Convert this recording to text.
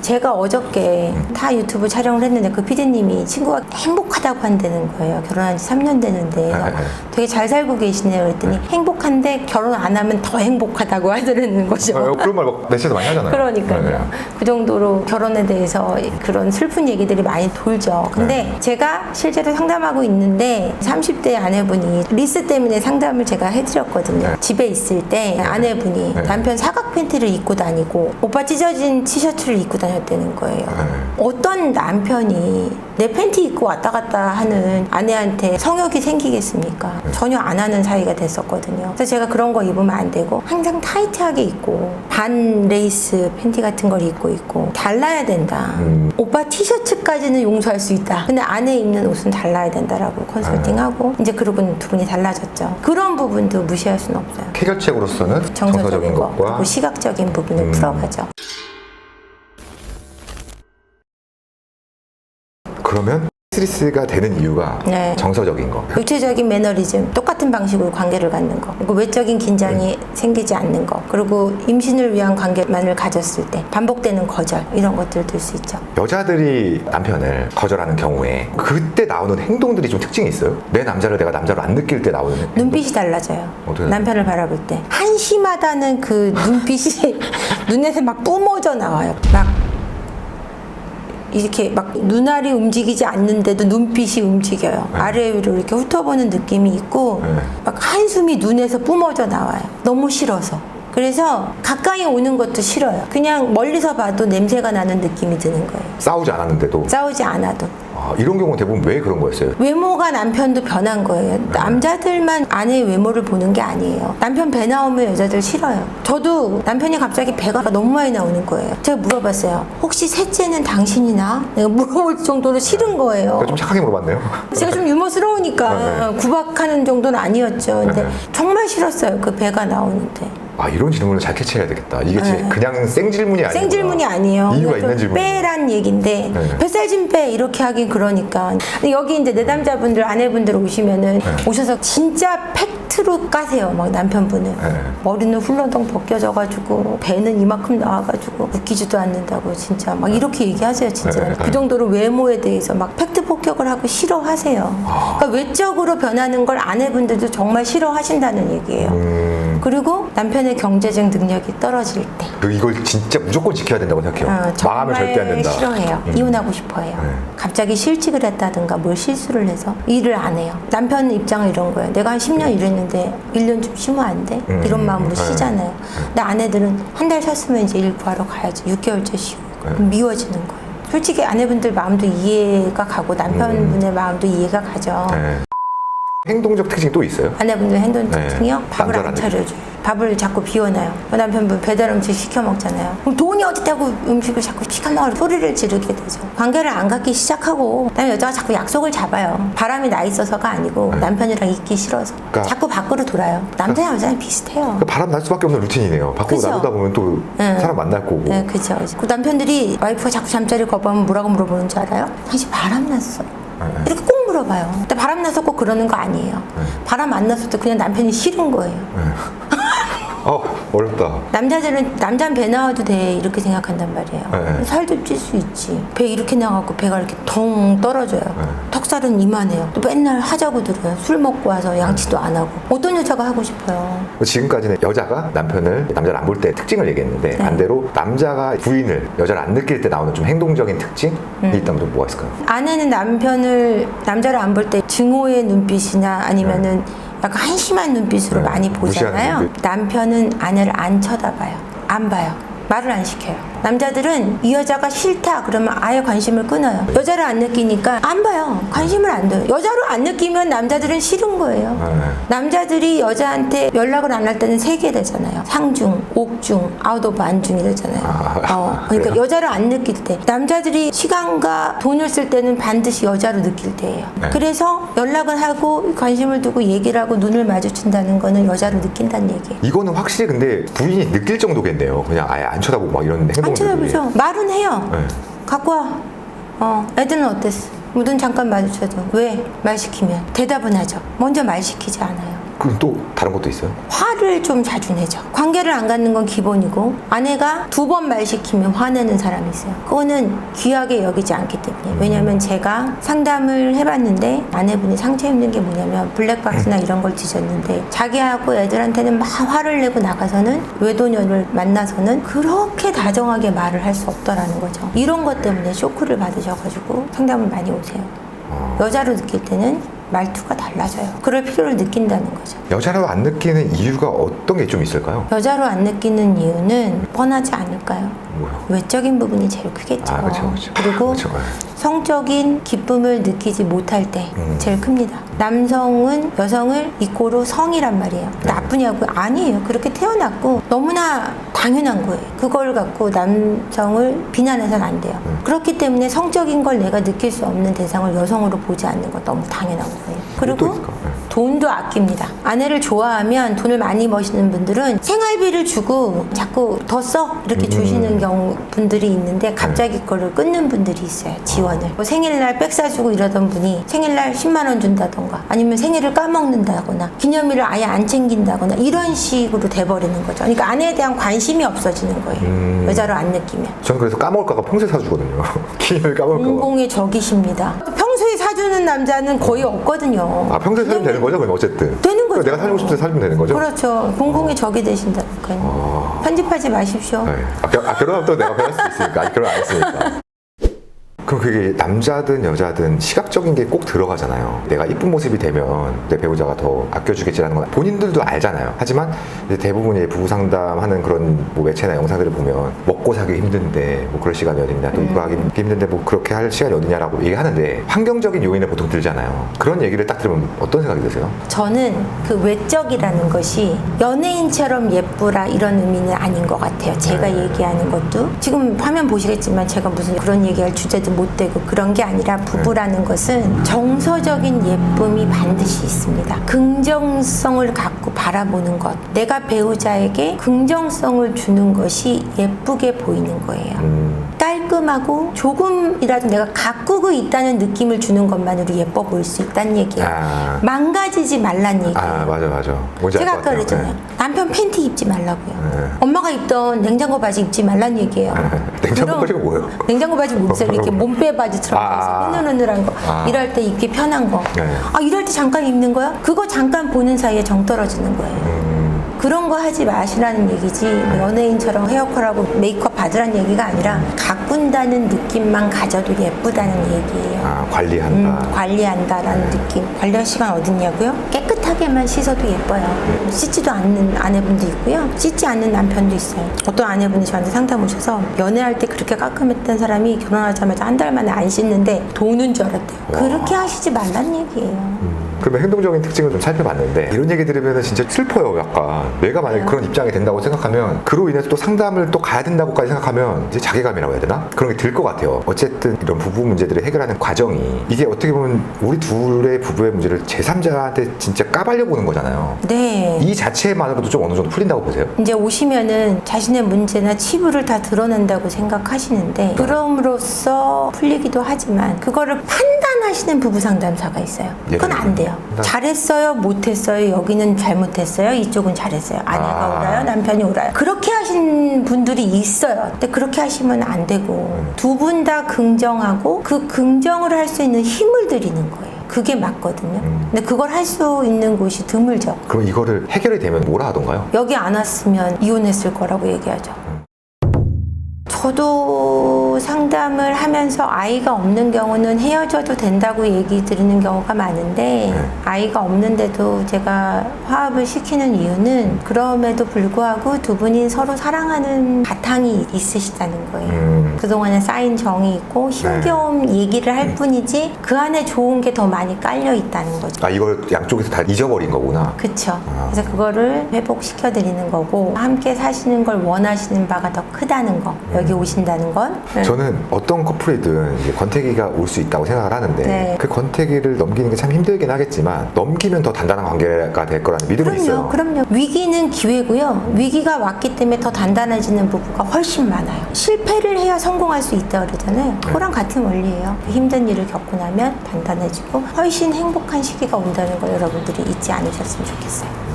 제가 어저께 타 유튜브 촬영을 했는데 그 PD님이 친구가 행복하다고 한다는 거예요. 결혼한 지 3년 되는데 되게 잘 살고 계시네요. 그랬더니 행복한데 결혼 안 하면 더 행복하다고 하더라는 거죠. 그런 말 막 매체에서 많이 하잖아요. 그러니까요. 그 정도로 결혼에 대해서 그런 슬픈 얘기들이 많이 돌죠. 근데 제가 실제로 상담하고 있는데 30대 아내분이 리스 때문에 상담을 제가 해드렸거든요. 집에 있을 때 아내분이 남편 사각 팬티를 입고 다니고 오빠 찢어진 티셔츠를 입고 다녔다는 거예요. 어떤 남편이 내 팬티 입고 왔다 갔다 하는 아내한테 성욕이 생기겠습니까? 전혀 안 하는 사이가 됐었거든요. 그래서 제가 그런 거 입으면 안 되고 항상 타이트하게 입고 반 레이스 팬티 같은 걸 입고 있고 달라야 된다. 오빠 티셔츠까지는 용서할 수 있다. 근데 아내 입는 옷은 달라야 된다라고 컨설팅하고 이제 그러고 두 분이 달라졌죠. 그런 부분도 무시할 수는 없어요. 해결책으로서는 정서적인 것과 그리고 시각적인 부분을 풀어가죠. 그러면 스트레스가 되는 이유가 정서적인 거. 육체적인 매너리즘, 똑같은 방식으로 관계를 갖는 거, 그리고 외적인 긴장이 생기지 않는 거, 그리고 임신을 위한 관계만을 가졌을 때 반복되는 거절, 이런 것들 들 수 있죠. 여자들이 남편을 거절하는 경우에 그때 나오는 행동들이 좀 특징이 있어요? 내 남자를 내가 남자로 안 느낄 때 나오는 행동? 눈빛이 달라져요. 어떻게 남편을 바라볼 때 한심하다는 그 눈빛이 눈에서 막 뿜어져 나와요. 막 이렇게 막 눈알이 움직이지 않는데도 눈빛이 움직여요. 아래 위로 이렇게 훑어보는 느낌이 있고 막 한숨이 눈에서 뿜어져 나와요. 너무 싫어서. 그래서 가까이 오는 것도 싫어요. 그냥 멀리서 봐도 냄새가 나는 느낌이 드는 거예요. 싸우지 않았는데도? 싸우지 않아도. 이런 경우는 대부분 왜 그런 거였어요? 외모가 남편도 변한 거예요. 남자들만 아내의 외모를 보는 게 아니에요. 남편 배 나오면 여자들 싫어요. 저도 남편이 갑자기 배가 너무 많이 나오는 거예요. 제가 물어봤어요. 혹시 셋째는 당신이 나? 내가 물어볼 정도로 싫은 거예요. 좀 착하게 물어봤네요. 제가 좀 유머스러우니까 구박하는 정도는 아니었죠. 근데 정말 싫었어요. 그 배가 나오는데. 이런 질문을 잘 캐치해야 되겠다. 이게 그냥 생질문이 아니고 생질문이 아니에요. 이유가 있는 질문. 빼란 얘기인데 뱃살 좀 빼 이렇게 하긴 그러니까. 근데 여기 이제 내담자분들 아내분들 오시면은 오셔서 진짜 팩트로 까세요. 막 남편분을 머리는 훌러덩 벗겨져가지고 배는 이만큼 나와가지고 웃기지도 않는다고 진짜 막 이렇게 얘기하세요. 진짜 그 정도로 외모에 대해서 막 팩트 폭격을 하고 싫어하세요. 그러니까 외적으로 변하는 걸 아내분들도 정말 싫어하신다는 얘기예요. 그리고 남편의 경제적 능력이 떨어질 때 이걸 진짜 무조건 지켜야 된다고 생각해요. 망하면 절대 안 된다. 싫어해요. 이혼하고 싶어해요. 갑자기 실직을 했다든가 뭘 실수를 해서 일을 안 해요. 남편 입장은 이런 거예요. 내가 한 10년 일했는데 1년 좀 쉬면 안 돼? 이런 마음으로 쉬잖아요. 근데 아내들은 한 달 쉬었으면 이제 일 구하러 가야지. 6개월째 쉬고 미워지는 거예요. 솔직히 아내분들 마음도 이해가 가고 남편분의 마음도 이해가 가죠. 행동적 특징이 또 있어요? 아내분들 행동 특징이요? 밥을 안 차려줘요. 밥을 자꾸 비워놔요. 남편분 배달 음식 시켜 먹잖아요. 그럼 돈이 어딨다고 음식을 자꾸 시켜 먹으러 소리를 지르게 되죠. 관계를 안 갖기 시작하고 그다음에 여자가 자꾸 약속을 잡아요. 바람이 나 있어서가 아니고 남편이랑 있기 싫어서 자꾸 밖으로 돌아요. 남자 여자는 비슷해요. 바람 날 수밖에 없는 루틴이네요. 밖으로 나오다 보면 또 사람 만날 거고. 네, 그죠. 그 남편들이 와이프가 자꾸 잠자리 거부하면 뭐라고 물어보는 줄 알아요? 당신 바람 났어. 이렇게 꼭 물어봐요. 근데 바람 나서 꼭 그러는 거 아니에요. 바람 안 났어도 그냥 남편이 싫은 거예요. 어렵다. 남자들은 남자는 배 나와도 돼 이렇게 생각한단 말이에요. 살도 찔 수 있지. 배 이렇게 나가고 배가 이렇게 덩 떨어져요. 턱살은 이만해요. 또 맨날 하자고 들어요. 술 먹고 와서 양치도 안 하고. 어떤 여자가 하고 싶어요? 지금까지는 여자가 남편을 남자를 안 볼 때 특징을 얘기했는데 반대로 남자가 부인을 여자를 안 느낄 때 나오는 좀 행동적인 특징이 있다면 좀 뭐가 있을까요? 아내는 남자를 안 볼 때 증오의 눈빛이나 아니면은 약간 한심한 눈빛으로 많이 보잖아요. 눈빛. 남편은 아내를 안 쳐다봐요. 안 봐요. 말을 안 시켜요. 남자들은 이 여자가 싫다 그러면 아예 관심을 끊어요. 여자를 안 느끼니까 안 봐요. 관심을 안 둬요. 여자를 안 느끼면 남자들은 싫은 거예요. 남자들이 여자한테 연락을 안 할 때는 3개 되잖아요. 상중, 옥중, 아웃 오브 안중이 되잖아요. 그러니까 여자를 안 느낄 때 남자들이 시간과 돈을 쓸 때는 반드시 여자로 느낄 때예요. 그래서 연락을 하고 관심을 두고 얘기를 하고 눈을 마주친다는 거는 여자로 느낀다는 얘기예요. 이거는 확실히 근데 부인이 느낄 정도겠네요. 그냥 아예 안 쳐다보고 막 이런 행동을. 안 쳐다보죠. 말은 해요. 갖고 와. 애들은 어땠어? 눈 잠깐 마주쳐도 왜? 말 시키면 대답은 하죠. 먼저 말 시키지 않아요. 그럼 또 다른 것도 있어요? 화를 좀 자주 내죠. 관계를 안 갖는 건 기본이고 아내가 2번 말 시키면 화내는 사람이 있어요. 그거는 귀하게 여기지 않기 때문에. 왜냐하면 제가 상담을 해봤는데 아내분이 상처 입는 게 뭐냐면 블랙박스나 이런 걸 뒤졌는데 자기하고 애들한테는 막 화를 내고 나가서는 외도녀를 만나서는 그렇게 다정하게 말을 할 수 없더라는 거죠. 이런 것 때문에 쇼크를 받으셔가지고 상담을 많이 오세요. 여자로 느낄 때는 말투가 달라져요. 그럴 필요를 느낀다는 거죠. 여자로 안 느끼는 이유가 어떤 게 좀 있을까요? 여자로 안 느끼는 이유는 뻔하지 않을까요? 뭐요? 외적인 부분이 제일 크겠죠. 아, 그렇죠. 그리고 그렇죠. 성적인 기쁨을 느끼지 못할 때 제일 큽니다. 남성은 여성을 이꼬로 성이란 말이에요. 나쁘냐고? 아니에요. 그렇게 태어났고 너무나 당연한 거예요. 그걸 갖고 남성을 비난해서는 안 돼요. 그렇기 때문에 성적인 걸 내가 느낄 수 없는 대상을 여성으로 보지 않는 건 너무 당연한 거예요. 또 그리고 있을까? 돈도 아낍니다. 아내를 좋아하면 돈을 많이 버시는 분들은 생활비를 주고 자꾸 더 써 이렇게 주시는 분들이 있는데 갑자기 그거를 끊는 분들이 있어요. 지원을. 뭐 생일날 백 사주고 이러던 분이 생일날 10만 원 준다던가 아니면 생일을 까먹는다거나 기념일을 아예 안 챙긴다거나 이런 식으로 돼버리는 거죠. 그러니까 아내에 대한 관심이 없어지는 거예요. 여자로 안 느끼면. 전 그래서 까먹을까봐 평소에 사주거든요. 기념일 까먹을까봐. 공공의 적이십니다. 평소에 사주는 남자는 거의 없거든요. 아, 평소에 사주면 되는 거죠? 그럼 어쨌든. 되는 거죠. 내가 사주고 싶을 때 사주면 되는 거죠? 그렇죠. 공공의 적이 되신다니까요. 편집하지 마십시오. 네. 결혼하면 또 내가 변할 수도 있으니까. 아직 결혼 안 했으니까. 그럼 그게 남자든 여자든 시각적인 게 꼭 들어가잖아요. 내가 이쁜 모습이 되면 내 배우자가 더 아껴주겠지라는 건 본인들도 알잖아요. 하지만 이제 대부분의 부부 상담하는 그런 뭐 매체나 영상들을 보면 먹고 사기 힘든데 뭐 그럴 시간이 어딨냐, 또 육아하기 힘든데 뭐 그렇게 할 시간이 어딨냐라고 얘기하는데 환경적인 요인을 보통 들잖아요. 그런 얘기를 딱 들으면 어떤 생각이 드세요? 저는 그 외적이라는 것이 연예인처럼 예쁘라 이런 의미는 아닌 것 같아요. 제가 얘기하는 것도 지금 화면 보시겠지만 제가 무슨 그런 얘기할 주제도 못 되고 그런 게 아니라 부부라는 것은 정서적인 예쁨이 반드시 있습니다. 긍정성을 갖고 바라보는 것, 내가 배우자에게 긍정성을 주는 것이 예쁘게 보이는 거예요. 깔끔하고 조금이라도 내가 가꾸고 있다는 느낌을 주는 것만으로 예뻐 보일 수 있다는 얘기예요. 망가지지 말란 얘기예요. 아, 맞아. 뭔지 알 제가 것 아까 같아요. 그랬잖아요. 남편 팬티 입지 말라고요. 네. 엄마가 입던 냉장고 바지 입지 말란 얘기예요. 냉장고 그럼 바지가 뭐예요? 냉장고 바지 못 입어요. 이렇게 몸빼 바지처럼 해서 흐느흐느한 거. 이럴 때 입기 편한 거. 네. 아, 이럴 때 잠깐 입는 거야? 그거 잠깐 보는 사이에 정 떨어지는 거예요. 그런 거 하지 마시라는 얘기지 연예인처럼 헤어컬하고 메이크업 받으라는 얘기가 아니라 가꾼다는 느낌만 가져도 예쁘다는 얘기예요. 아, 관리한다. 관리한다라는 느낌. 관리할 시간 어딨냐고요? 깨끗하게만 씻어도 예뻐요. 씻지도 않는 아내분도 있고요. 씻지 않는 남편도 있어요. 어떤 아내분이 저한테 상담 오셔서 연애할 때 그렇게 깔끔했던 사람이 결혼하자마자 한 달 만에 안 씻는데 도는 줄 알았대요. 그렇게 하시지 말란 얘기예요. 그러면 행동적인 특징을 좀 살펴봤는데 이런 얘기 들으면 진짜 슬퍼요. 약간 내가 만약에 그런 입장이 된다고 생각하면 그로 인해서 또 상담을 또 가야 된다고까지 생각하면 이제 자괴감이라고 해야 되나? 그런 게 들 것 같아요. 어쨌든 이런 부부 문제들을 해결하는 과정이 이게 어떻게 보면 우리 둘의 부부의 문제를 제3자한테 진짜 까발려 보는 거잖아요. 네. 이 자체만으로도 좀 어느 정도 풀린다고 보세요? 이제 오시면은 자신의 문제나 치부를 다 드러낸다고 생각하시는데 그럼으로써 풀리기도 하지만 그거를 판단하시는 부부 상담사가 있어요. 그건 안 돼요. 잘했어요, 못했어요, 여기는 잘못했어요, 이쪽은 잘했어요, 아내가 옳아요, 남편이 옳아요. 그렇게 하신 분들이 있어요. 근데 그렇게 하시면 안 되고 두 분 다 긍정하고 그 긍정을 할 수 있는 힘을 드리는 거예요. 그게 맞거든요. 근데 그걸 할 수 있는 곳이 드물죠. 그럼 이거를 해결이 되면 뭐라 하던가요? 여기 안 왔으면 이혼했을 거라고 얘기하죠. 저도 상담을 하면서 아이가 없는 경우는 헤어져도 된다고 얘기 드리는 경우가 많은데 아이가 없는데도 제가 화합을 시키는 이유는 그럼에도 불구하고 두 분이 서로 사랑하는 바탕이 있으시다는 거예요. 그동안에 쌓인 정이 있고 힘겨운 얘기를 할 뿐이지 그 안에 좋은 게 더 많이 깔려 있다는 거죠. 아, 이걸 양쪽에서 다 잊어버린 거구나. 그쵸. 그래서 그거를 회복시켜 드리는 거고 함께 사시는 걸 원하시는 바가 더 크다는 거. 여기 오신다는 건. 저는 어떤 커플이든 이제 권태기가 올 수 있다고 생각을 하는데 네. 그 권태기를 넘기는 게 참 힘들긴 하겠지만 넘기면 더 단단한 관계가 될 거라는 믿음은 있어요. 그럼요. 위기는 기회고요. 위기가 왔기 때문에 더 단단해지는 부부가 훨씬 많아요. 실패를 해야 성공할 수 있다 그러잖아요. 그거랑 같은 원리예요. 힘든 일을 겪고 나면 단단해지고 훨씬 행복한 시기가 온다는 걸 여러분들이 잊지 않으셨으면 좋겠어요.